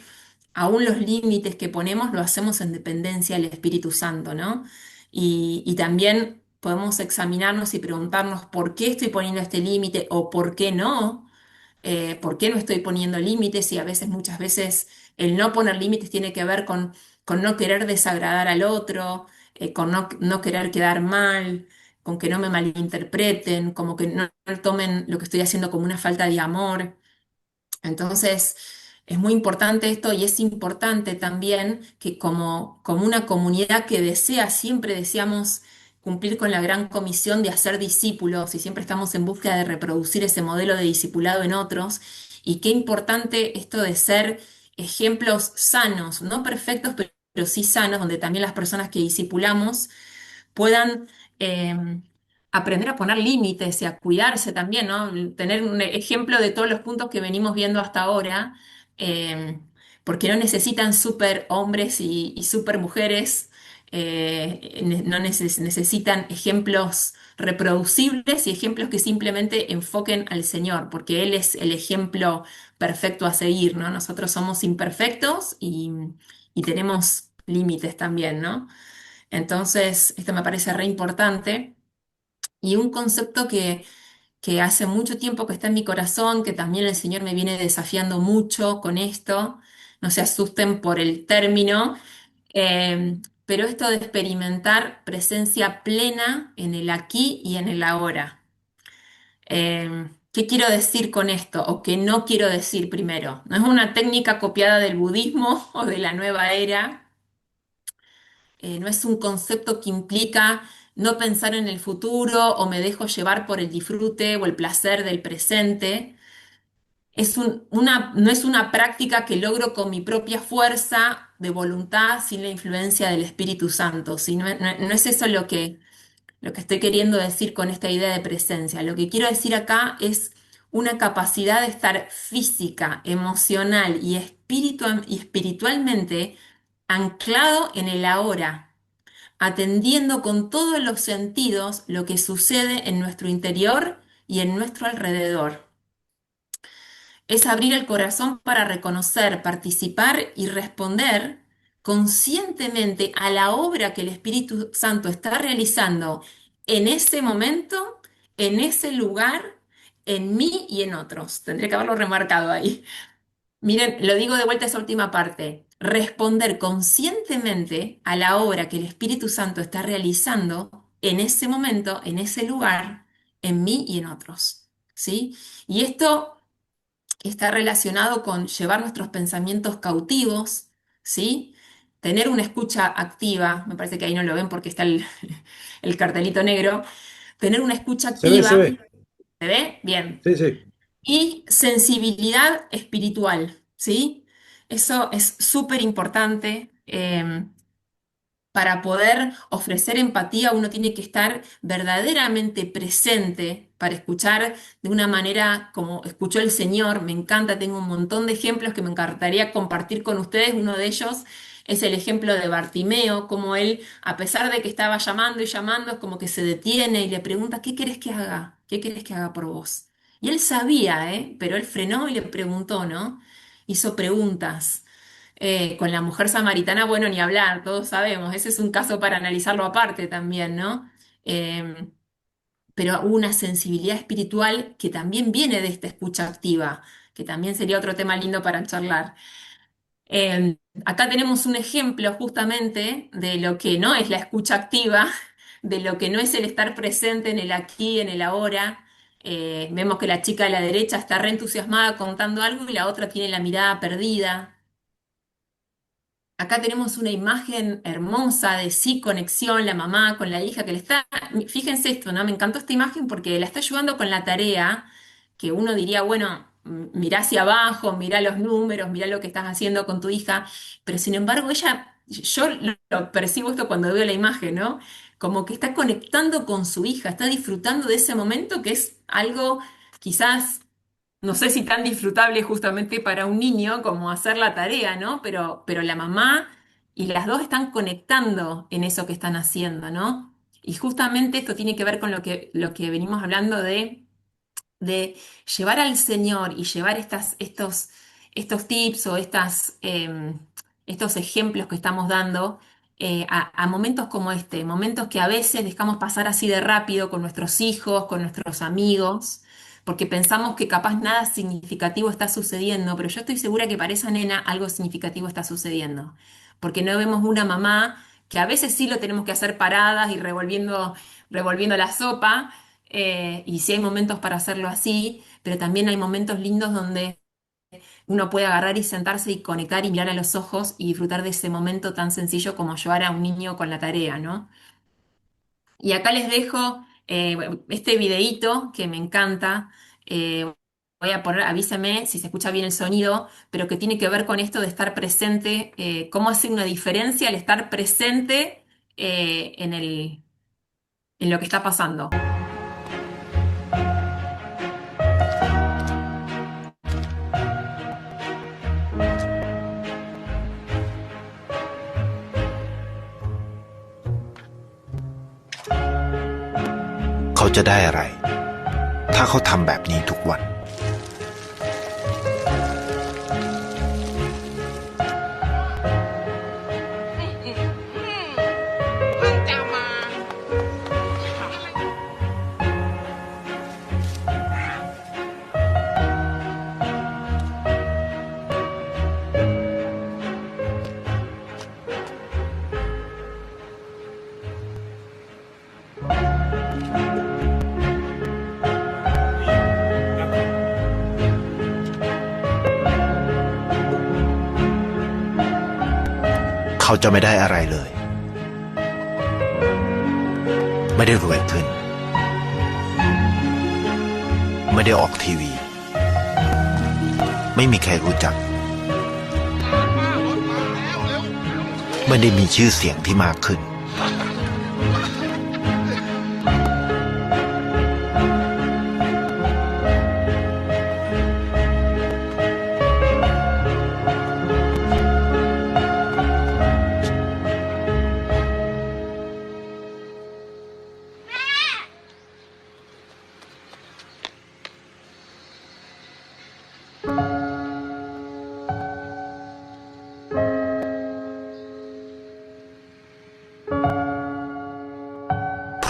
aún los límites que ponemos, lo hacemos en dependencia del Espíritu Santo, ¿no? Y también podemos examinarnos y preguntarnos por qué estoy poniendo este límite o por qué no estoy poniendo límites y a veces, muchas veces, el no poner límites tiene que ver con no querer desagradar al otro, con no querer quedar mal, con que no me malinterpreten, como que no tomen lo que estoy haciendo como una falta de amor. Entonces, es muy importante esto y es importante también que como una comunidad que desea, siempre deseamos cumplir con la gran comisión de hacer discípulos y siempre estamos en búsqueda de reproducir ese modelo de discipulado en otros. Y qué importante esto de ser ejemplos sanos, no perfectos, pero sí sanos, donde también las personas que discipulamos puedan aprender a poner límites y a cuidarse también, ¿no? Tener un ejemplo de todos los puntos que venimos viendo hasta ahora, eh, porque no necesitan super hombres y super mujeres, no necesitan ejemplos reproducibles y ejemplos que simplemente enfoquen al Señor, porque Él es el ejemplo perfecto a seguir, ¿no? Nosotros somos imperfectos y tenemos límites también, ¿no? Entonces, esto me parece re importante. Y un concepto que hace mucho tiempo que está en mi corazón, que también el Señor me viene desafiando mucho con esto, no se asusten por el término, pero esto de experimentar presencia plena en el aquí y en el ahora. ¿Qué quiero decir con esto? ¿O qué no quiero decir primero? No es una técnica copiada del budismo o de la nueva era, no es un concepto que implica no pensar en el futuro o me dejo llevar por el disfrute o el placer del presente. No es una práctica que logro con mi propia fuerza de voluntad sin la influencia del Espíritu Santo. ¿Sí? No es eso lo que estoy queriendo decir con esta idea de presencia. Lo que quiero decir acá es una capacidad de estar física, emocional y espiritualmente anclado en el ahora, atendiendo con todos los sentidos lo que sucede en nuestro interior y en nuestro alrededor. Es abrir el corazón para reconocer, participar y responder conscientemente a la obra que el Espíritu Santo está realizando en ese momento, en ese lugar, en mí y en otros. Tendré que haberlo remarcado ahí. Miren, lo digo de vuelta esa última parte. Responder conscientemente a la obra que el Espíritu Santo está realizando en ese momento, en ese lugar, en mí y en otros. ¿Sí? Y esto está relacionado con llevar nuestros pensamientos cautivos, ¿sí? Tener una escucha activa, me parece que ahí no lo ven porque está el cartelito negro. Tener una escucha Se ve, se activa, ve. ¿se ve? Bien. Sí, sí. y sensibilidad espiritual, ¿sí? Eso es súper importante. Para poder ofrecer empatía, uno tiene que estar verdaderamente presente para escuchar de una manera como escuchó el Señor. Me encanta, tengo un montón de ejemplos que me encantaría compartir con ustedes. Uno de ellos es el ejemplo de Bartimeo, como él, a pesar de que estaba llamando y llamando, es como que se detiene y le pregunta, ¿qué querés que haga? ¿Qué querés que haga por vos? Y él sabía, ¿eh? Pero él frenó y le preguntó, ¿no? Hizo preguntas. Con la mujer samaritana, bueno, ni hablar, todos sabemos, ese es un caso para analizarlo aparte también, ¿no? Eh, pero hubo una sensibilidad espiritual que también viene de esta escucha activa, que también sería otro tema lindo para charlar. Acá tenemos un ejemplo justamente de lo que no es la escucha activa, de lo que no es el estar presente en el aquí, en el ahora. Vemos que la chica de la derecha está reentusiasmada contando algo y la otra tiene la mirada perdida. Acá tenemos una imagen hermosa de sí conexión, la mamá con la hija que le está, fíjense esto, ¿no? Me encantó esta imagen porque la está ayudando con la tarea, que uno diría, bueno, mirá hacia abajo, mirá los números, mirá lo que estás haciendo con tu hija, pero sin embargo ella, yo lo percibo esto cuando veo la imagen, ¿no? Como que está conectando con su hija, está disfrutando de ese momento que es algo quizás no sé si tan disfrutable justamente para un niño como hacer la tarea, ¿no? Pero la mamá y las dos están conectando en eso que están haciendo, ¿no? Y justamente esto tiene que ver con lo que venimos hablando de llevar al Señor y llevar estos tips o estos ejemplos que estamos dando a momentos como este, momentos que a veces dejamos pasar así de rápido con nuestros hijos, con nuestros amigos, porque pensamos que capaz nada significativo está sucediendo, pero yo estoy segura que para esa nena algo significativo está sucediendo, porque no vemos una mamá que a veces sí lo tenemos que hacer paradas y revolviendo la sopa y sí hay momentos para hacerlo así, pero también hay momentos lindos donde uno puede agarrar y sentarse y conectar y mirar a los ojos y disfrutar de ese momento tan sencillo como ayudar a un niño con la tarea, ¿no? Y acá les dejo este videíto que me encanta. Voy a poner, avísame si se escucha bien el sonido, pero que tiene que ver con esto de estar presente, cómo hace una diferencia el estar presente en lo que está pasando. เขาจะได้อะไรถ้าเขาทำแบบนี้ทุกวันเขาจะไม่ได้อะไรเลยไม่ได้รวยขึ้นไม่ได้ออกทีวีไม่มีใครรู้จักไม่ได้มีชื่อเสียงที่มากขึ้น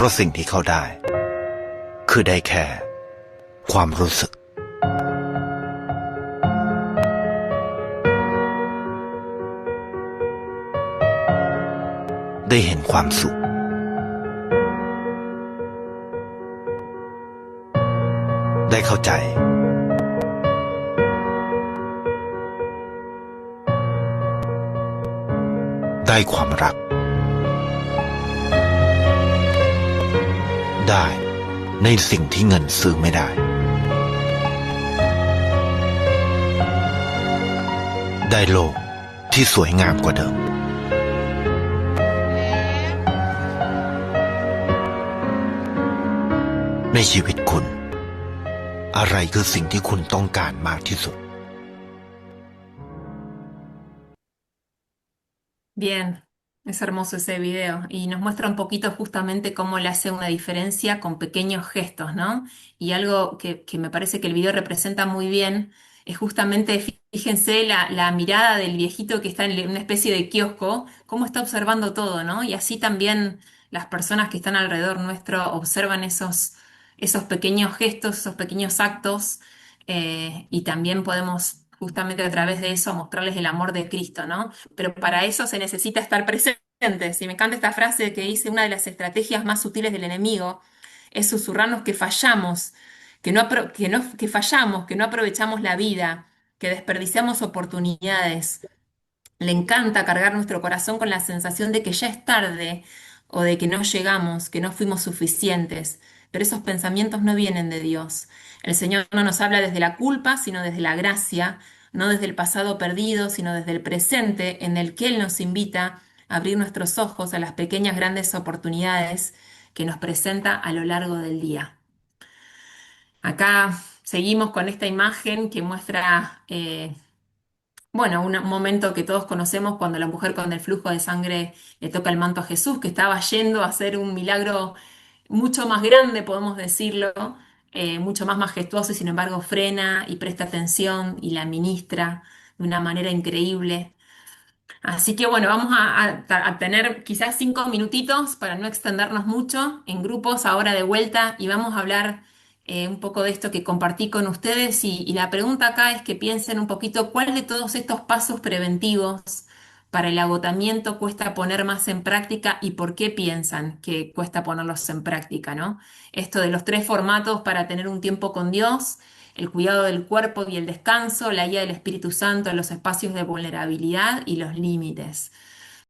เพราะสิ่งที่เขาได้คือได้แค่ความรู้สึกได้เห็นความสุขได้เข้าใจได้ความรักได้ในสิ่งที่เงินซื้อไม่ได้ ได้โลกที่สวยงามกว่าเดิมในชีวิตคุณอะไรคือสิ่งที่คุณต้องการมากที่สุด Bien, es hermoso ese video y nos muestra un poquito justamente cómo le hace una diferencia con pequeños gestos, ¿no? Y algo que me parece que el video representa muy bien es justamente, fíjense la mirada del viejito que está en una especie de kiosco, cómo está observando todo, ¿no? Y así también las personas que están alrededor nuestro observan esos pequeños gestos, esos pequeños actos, y también podemos justamente a través de eso mostrarles el amor de Cristo, ¿no? Pero para eso se necesita estar presentes. Y me encanta esta frase que dice, una de las estrategias más sutiles del enemigo es susurrarnos que fallamos, que fallamos, que no aprovechamos la vida, que desperdiciamos oportunidades. Le encanta cargar nuestro corazón con la sensación de que ya es tarde o de que no llegamos, que no fuimos suficientes. Pero esos pensamientos no vienen de Dios. El Señor no nos habla desde la culpa, sino desde la gracia, no desde el pasado perdido, sino desde el presente en el que Él nos invita a abrir nuestros ojos a las pequeñas grandes oportunidades que nos presenta a lo largo del día. Acá seguimos con esta imagen que muestra bueno, un momento que todos conocemos cuando la mujer con el flujo de sangre le toca el manto a Jesús, que estaba yendo a hacer un milagro mucho más grande, podemos decirlo, mucho más majestuoso y sin embargo frena y presta atención y la ministra de una manera increíble. Así que bueno, vamos a tener quizás 5 minutitos para no extendernos mucho en grupos ahora de vuelta y vamos a hablar un poco de esto que compartí con ustedes y la pregunta acá es que piensen un poquito cuál de todos estos pasos preventivos para el agotamiento cuesta poner más en práctica y por qué piensan que cuesta ponerlos en práctica, ¿no? Esto de los 3 formatos para tener un tiempo con Dios, el cuidado del cuerpo y el descanso, la guía del Espíritu Santo en los espacios de vulnerabilidad y los límites.